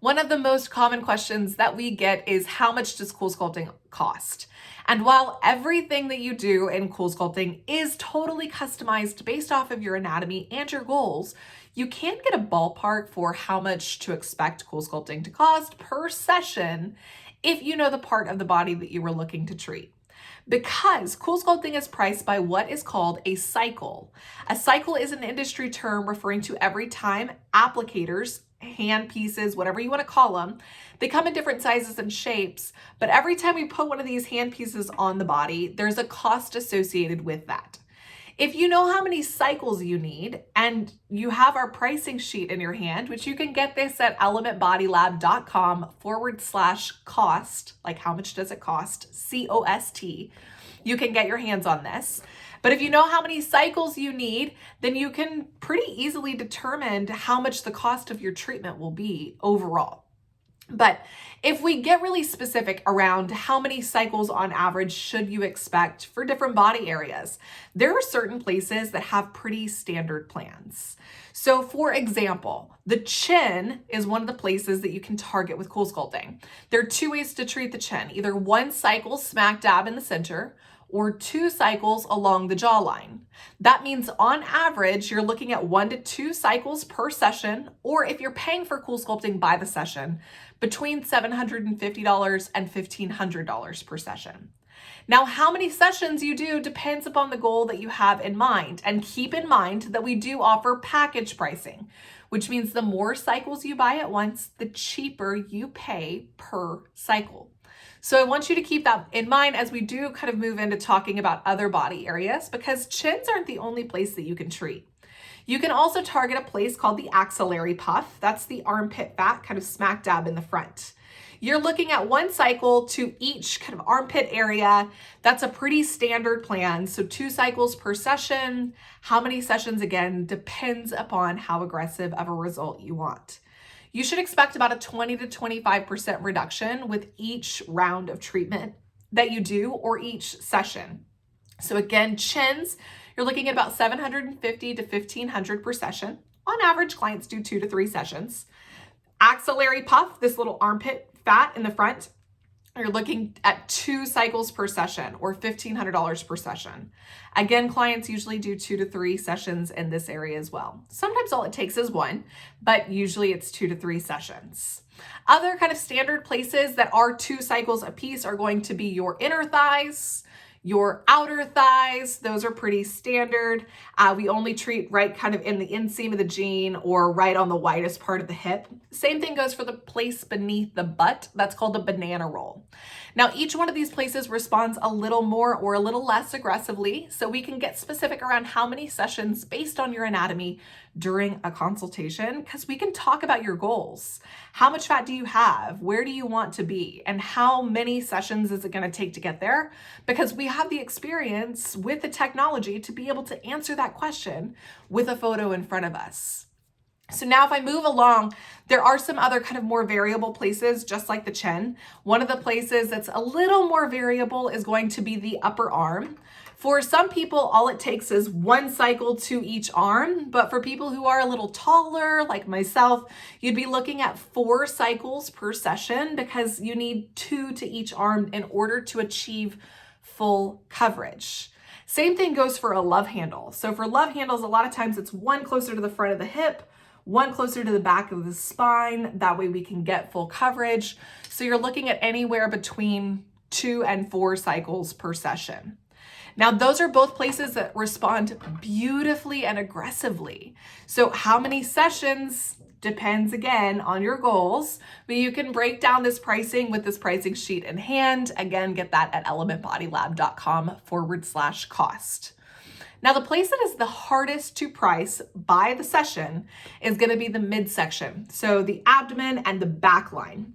One of the most common questions that we get is, how much does CoolSculpting cost? And while everything that you do in CoolSculpting is totally customized based off of your anatomy and your goals, you can get a ballpark for how much to expect CoolSculpting to cost per session if you know the part of the body that you were looking to treat. Because CoolSculpting is priced by what is called a cycle. A cycle is an industry term referring to every time applicators, hand pieces, whatever you want to call them, they come in different sizes and shapes, but every time we put one of these hand pieces on the body, there's a cost associated with that. If you know how many cycles you need and you have our pricing sheet in your hand, which you can get this at elementbodylab.com/cost, like how much does it cost, C-O-S-T, you can get your hands on this. But if you know how many cycles you need, then you can pretty easily determine how much the cost of your treatment will be overall. But if we get really specific around how many cycles on average should you expect for different body areas, there are certain places that have pretty standard plans. So for example, the chin is one of the places that you can target with CoolSculpting. There are two ways to treat the chin, either one cycle smack dab in the center, or 2 cycles along the jawline. That means on average, you're looking at 1 to 2 cycles per session, or if you're paying for CoolSculpting by the session, between $750 and $1,500 per session. Now, how many sessions you do depends upon the goal that you have in mind. And keep in mind that we do offer package pricing, which means the more cycles you buy at once, the cheaper you pay per cycle. So I want you to keep that in mind as we do kind of move into talking about other body areas, because chins aren't the only place that you can treat. You can also target a place called the axillary puff. That's the armpit fat kind of smack dab in the front. You're looking at 1 cycle to each kind of armpit area. That's a pretty standard plan. So 2 cycles per session. How many sessions, again, depends upon how aggressive of a result you want. You should expect about a 20 to 25% reduction with each round of treatment that you do or each session. So again, chins, you're looking at about $750 to $1,500 per session. On average, clients do 2 to 3 sessions. Axillary puff, this little armpit fat in the front, you're looking at 2 cycles per session or $1,500 per session. Again, clients usually do 2 to 3 sessions in this area as well. Sometimes all it takes is 1, but usually it's 2 to 3 sessions. Other kind of standard places that are 2 cycles a piece are going to be your inner thighs, your outer thighs. Those are pretty standard. We only treat right kind of in the inseam of the jean or right on the widest part of the hip. Same thing goes for the place beneath the butt. That's called the banana roll. Now, each one of these places responds a little more or a little less aggressively, so we can get specific around how many sessions based on your anatomy during a consultation, because we can talk about your goals. How much fat do you have? Where do you want to be? And how many sessions is it going to take to get there? Because we have the experience with the technology to be able to answer that question with a photo in front of us. So now if I move along, there are some other kind of more variable places, just like the chin. One of the places that's a little more variable is going to be the upper arm. For some people, all it takes is 1 cycle to each arm, but for people who are a little taller, like myself, you'd be looking at 4 cycles per session because you need 2 to each arm in order to achieve full coverage. Same thing goes for a love handle. So for love handles, a lot of times it's 1 closer to the front of the hip, 1 closer to the back of the spine. That way we can get full coverage. So you're looking at anywhere between 2 and 4 cycles per session. Now, those are both places that respond beautifully and aggressively. So how many sessions depends again on your goals, but you can break down this pricing with this pricing sheet in hand. Again, get that at elementbodylab.com/cost. Now, the place that is the hardest to price by the session is going to be the midsection. So the abdomen and the back line.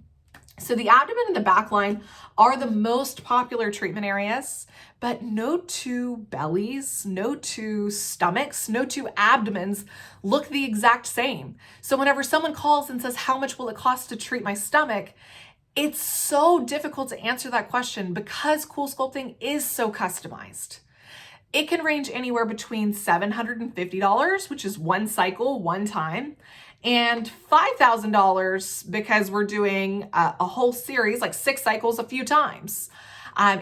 So the abdomen and the back line are the most popular treatment areas, but no 2 bellies, no 2 stomachs, no 2 abdomens look the exact same. So whenever someone calls and says, how much will it cost to treat my stomach? It's so difficult to answer that question because CoolSculpting is so customized. It can range anywhere between $750, which is 1 cycle, 1 time, and $5,000 because we're doing a whole series, like 6 cycles a few times.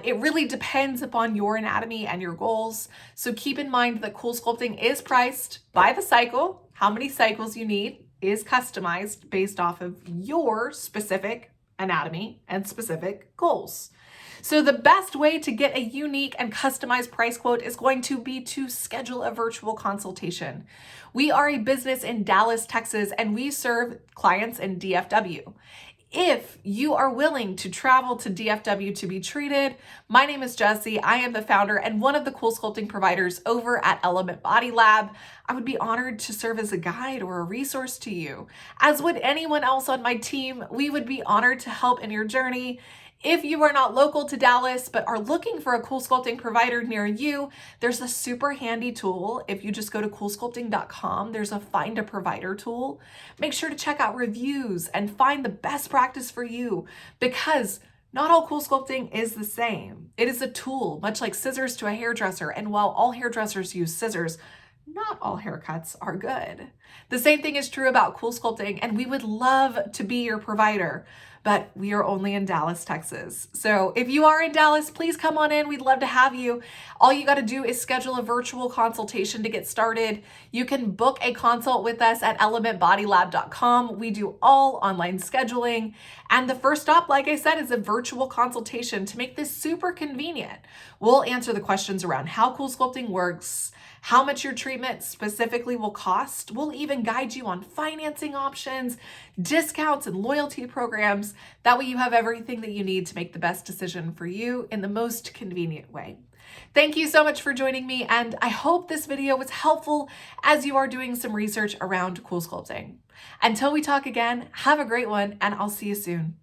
It really depends upon your anatomy and your goals. So keep in mind that CoolSculpting is priced by the cycle. How many cycles you need is customized based off of your specific anatomy and specific goals. So the best way to get a unique and customized price quote is going to be to schedule a virtual consultation. We are a business in Dallas, Texas, and we serve clients in DFW. If you are willing to travel to DFW to be treated, my name is Jessie. I am the founder and one of the CoolSculpting providers over at Element Body Lab. I would be honored to serve as a guide or a resource to you. As would anyone else on my team, we would be honored to help in your journey. If you are not local to Dallas but are looking for a CoolSculpting provider near you, there's a super handy tool. If you just go to CoolSculpting.com, there's a find a provider tool. Make sure to check out reviews and find the best practice for you, because not all CoolSculpting is the same. It is a tool, much like scissors to a hairdresser, and while all hairdressers use scissors, not all haircuts are good. The same thing is true about CoolSculpting, and we would love to be your provider, but we are only in Dallas, Texas. So if you are in Dallas, please come on in. We'd love to have you. All you got to do is schedule a virtual consultation to get started. You can book a consult with us at elementbodylab.com. We do all online scheduling. And the first stop, like I said, is a virtual consultation to make this super convenient. We'll answer the questions around how CoolSculpting works, how much your treatment specifically will cost. We'll even guide you on financing options, discounts, and loyalty programs. That way you have everything that you need to make the best decision for you in the most convenient way. Thank you so much for joining me, and I hope this video was helpful as you are doing some research around CoolSculpting. Until we talk again, have a great one, and I'll see you soon.